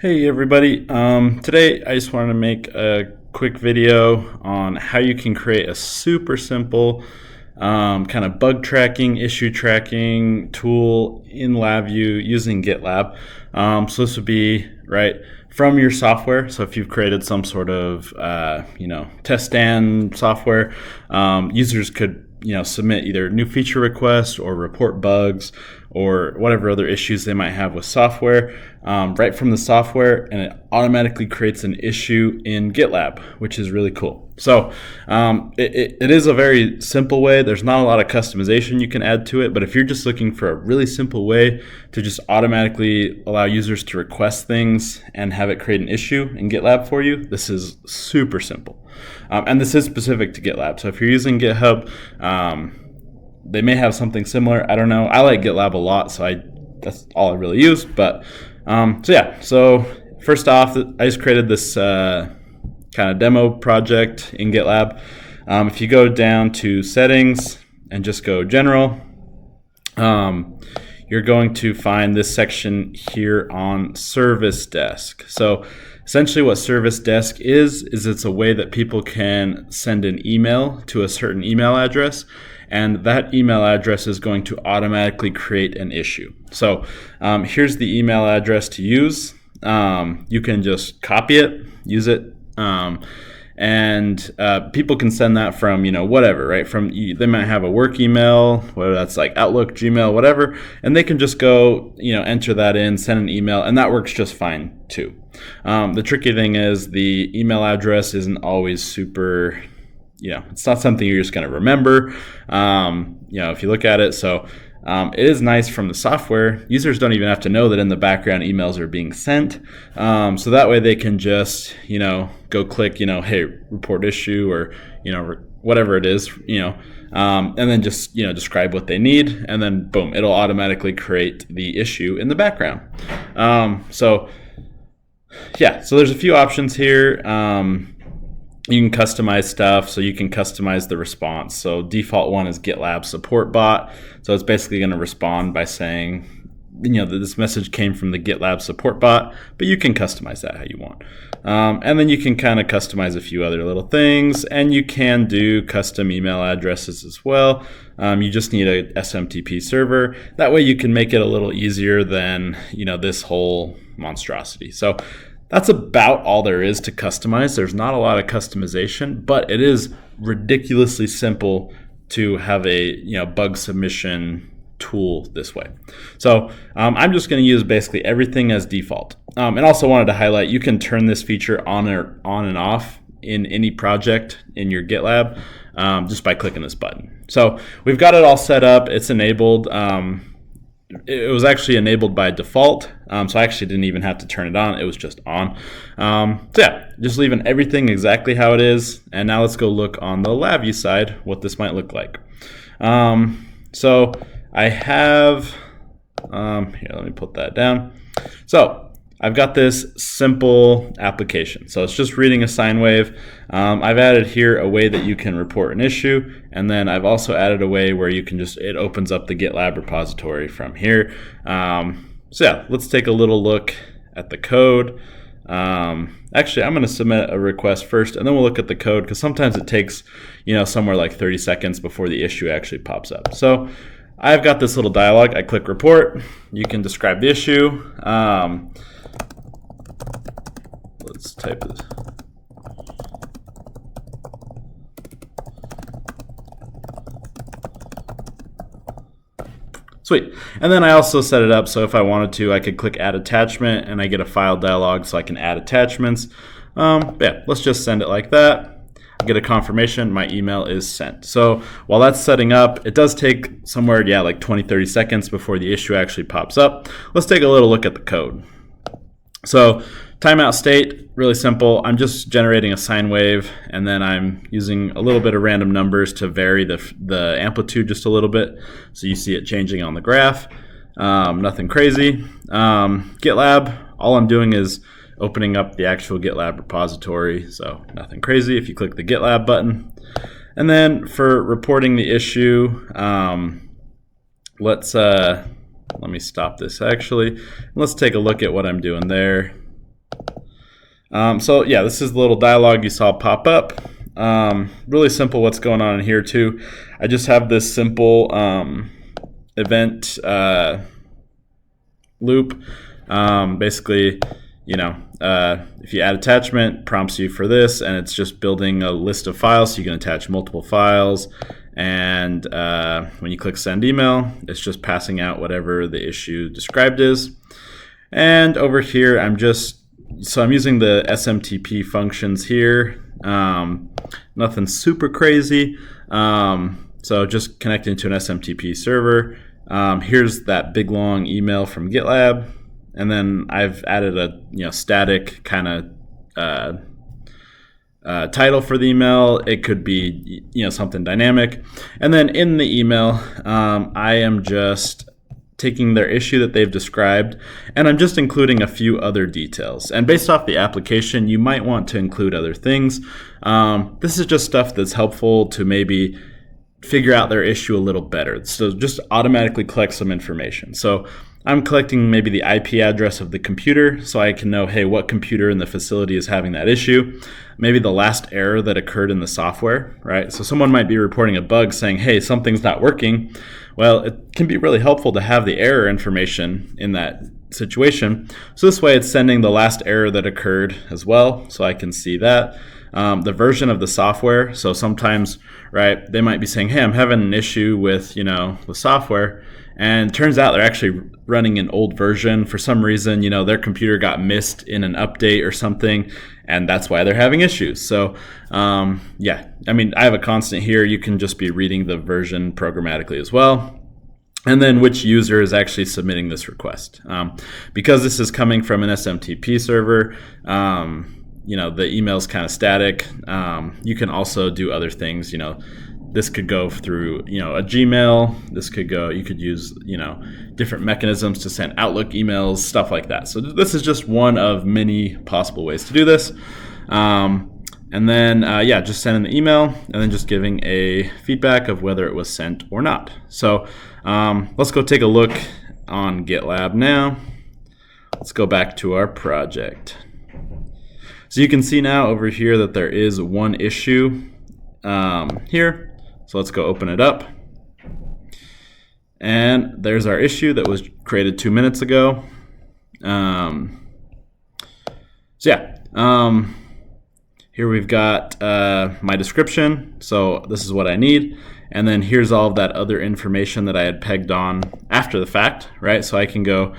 Hey everybody, today I just wanted to make a quick video on how you can create a super simple kind of bug tracking, issue tracking tool in LabVIEW using GitLab. So this would be right from your software. So if you've created some sort of test stand software, users could submit either new feature requests or report bugs or whatever other issues they might have with software right from the software, and it automatically creates an issue in GitLab, which is really cool. So it is a very simple way. There's not a lot of customization you can add to it, but if you're just looking for a really simple way to just automatically allow users to request things and have it create an issue in GitLab for you, this is super simple. And this is specific to GitLab. So if you're using GitHub, they may have something similar. I don't know. I like GitLab a lot, so that's all I really use. But so first off, I just created this kind of demo project in GitLab. If you go down to settings and just go general, you're going to find this section here on Service Desk. So essentially what Service Desk is it's a way that people can send an email to a certain email address, and that email address is going to automatically create an issue. So here's the email address to use. You can just copy it, use it, and people can send that from whatever, right? They might have a work email, whether that's like Outlook, Gmail, whatever, and they can just go enter that in, send an email, and that works just fine too. The tricky thing is the email address isn't always super, it's not something you're just going to remember, if you look at it. So it is nice from the software. Users don't even have to know that in the background emails are being sent. So that way they can just, go click, hey, report issue, or, whatever it is, and then just, describe what they need. And then boom, it'll automatically create the issue in the background. So there's a few options here. You can customize stuff, so you can customize the response. So default one is GitLab support bot. So it's basically going to respond by saying, that this message came from the GitLab support bot, but you can customize that how you want. And then you can kind of customize a few other little things, and you can do custom email addresses as well. You just need a SMTP server. That way you can make it a little easier than, this whole monstrosity. So that's about all there is to customize. There's not a lot of customization, but it is ridiculously simple to have a bug submission tool this way. So I'm just going to use basically everything as default. And also wanted to highlight, you can turn this feature on and off in any project in your GitLab just by clicking this button. So we've got it all set up. It's enabled. It was actually enabled by default, so I actually didn't even have to turn it on. It was just on. Just leaving everything exactly how it is. And now let's go look on the LabVIEW side what this might look like. So I have, here, let me put that down. So I've got this simple application. So it's just reading a sine wave. I've added here a way that you can report an issue, and then I've also added a way where you can it opens up the GitLab repository from here. Let's take a little look at the code. Actually, I'm going to submit a request first, and then we'll look at the code, because sometimes it takes somewhere like 30 seconds before the issue actually pops up. So I've got this little dialog. I click report. You can describe the issue. Let's type this. Sweet. And then I also set it up so if I wanted to, I could click add attachment, and I get a file dialog so I can add attachments. Let's just send it like that. I get a confirmation my email is sent. So while that's setting up, it does take somewhere, like 20-30 seconds before the issue actually pops up. Let's take a little look at the code. So timeout state, really simple. I'm just generating a sine wave, and then I'm using a little bit of random numbers to vary the amplitude just a little bit, so you see it changing on the graph. Nothing crazy. GitLab, all I'm doing is opening up the actual GitLab repository, so nothing crazy if you click the GitLab button. And then for reporting the issue, let me stop this actually. Let's take a look at what I'm doing there. So yeah, this is the little dialog you saw pop up. Really simple what's going on in here too. I just have this simple event loop. Basically, if you add attachment, prompts you for this, and it's just building a list of files, so you can attach multiple files. And when you click send email, it's just passing out whatever the issue described is. And over here, I'm using the SMTP functions here. Nothing super crazy. So just connecting to an SMTP server. Here's that big long email from GitLab. And then I've added a static kind of title for the email. It could be something dynamic. And then in the email, I am just taking their issue that they've described, and I'm just including a few other details. And based off the application, you might want to include other things. This is just stuff that's helpful to maybe figure out their issue a little better. So just automatically collect some information. So I'm collecting maybe the IP address of the computer so I can know, hey, what computer in the facility is having that issue. Maybe the last error that occurred in the software, right? So someone might be reporting a bug saying, hey, something's not working. Well, it can be really helpful to have the error information in that situation. So this way it's sending the last error that occurred as well, so I can see that. The version of the software. So sometimes, right, they might be saying, hey, I'm having an issue with, the software. And it turns out they're actually running an old version. For some reason, their computer got missed in an update or something, and that's why they're having issues. So, I have a constant here. You can just be reading the version programmatically as well. And then which user is actually submitting this request. Because this is coming from an SMTP server, the email is kind of static. You can also do other things, this could go through, a Gmail. You could use, different mechanisms to send Outlook emails, stuff like that. So this is just one of many possible ways to do this. And then, just sending the email and then just giving a feedback of whether it was sent or not. So let's go take a look on GitLab now. Let's go back to our project. So you can see now over here that there is one issue here. So let's go open it up. And there's our issue that was created 2 minutes ago. Here we've got my description. So this is what I need. And then here's all of that other information that I had pegged on after the fact, right? So I can go,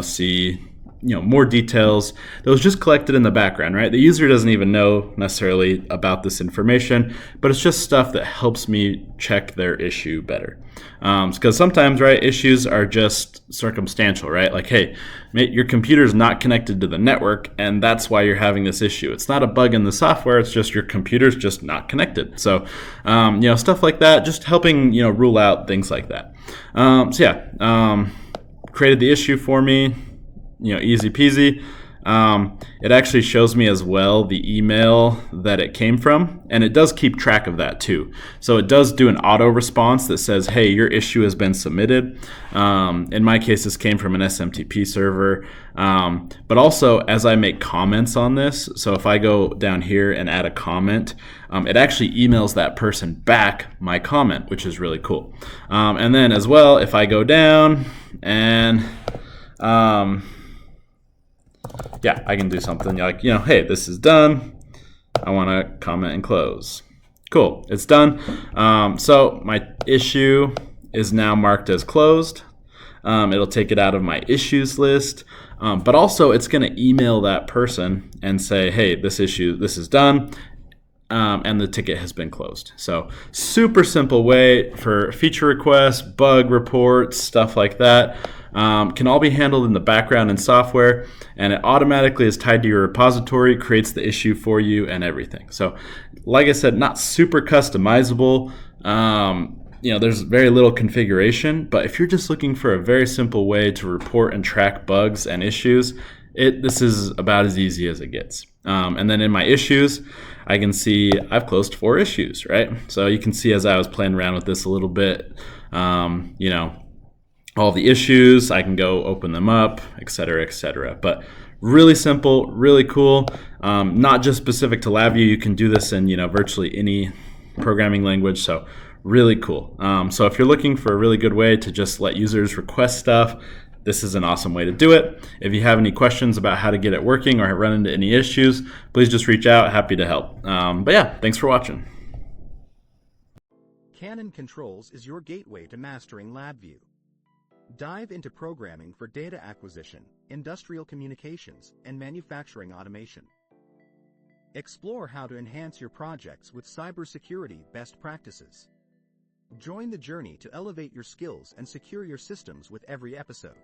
see more details that was just collected in the background, right? The user doesn't even know necessarily about this information, but it's just stuff that helps me check their issue better. Because sometimes, right, issues are just circumstantial, right? Like, hey, your computer's not connected to the network, and that's why you're having this issue. It's not a bug in the software, it's just your computer's just not connected. So, stuff like that, just helping, rule out things like that. Created the issue for me. Easy peasy. It actually shows me as well the email that it came from, and it does keep track of that too. So it does do an auto response that says, hey, your issue has been submitted. In my case, this came from an SMTP server. But also, as I make comments on this, so if I go down here and add a comment, it actually emails that person back my comment, which is really cool. And then as well, if I go down and I can do something like, hey, this is done. I want to comment and close. Cool, it's done. So my issue is now marked as closed. It'll take it out of my issues list. But also it's going to email that person and say, hey, this is done. And the ticket has been closed. So super simple way for feature requests, bug reports, stuff like that. Can all be handled in the background in software, and it automatically is tied to your repository, creates the issue for you and everything. So like I said, not super customizable. There's very little configuration, but if you're just looking for a very simple way to report and track bugs and issues, this is about as easy as it gets. And then in my issues, I can see I've closed 4 issues, right? So you can see as I was playing around with this a little bit, all the issues, I can go open them up, et cetera, et cetera. But really simple, really cool. Not just specific to LabVIEW. You can do this in virtually any programming language. So really cool. So if you're looking for a really good way to just let users request stuff, this is an awesome way to do it. If you have any questions about how to get it working or run into any issues, please just reach out. Happy to help. But yeah, thanks for watching. Canon Controls is your gateway to mastering LabVIEW. Dive into programming for data acquisition, industrial communications, and manufacturing automation. Explore how to enhance your projects with cybersecurity best practices. Join the journey to elevate your skills and secure your systems with every episode.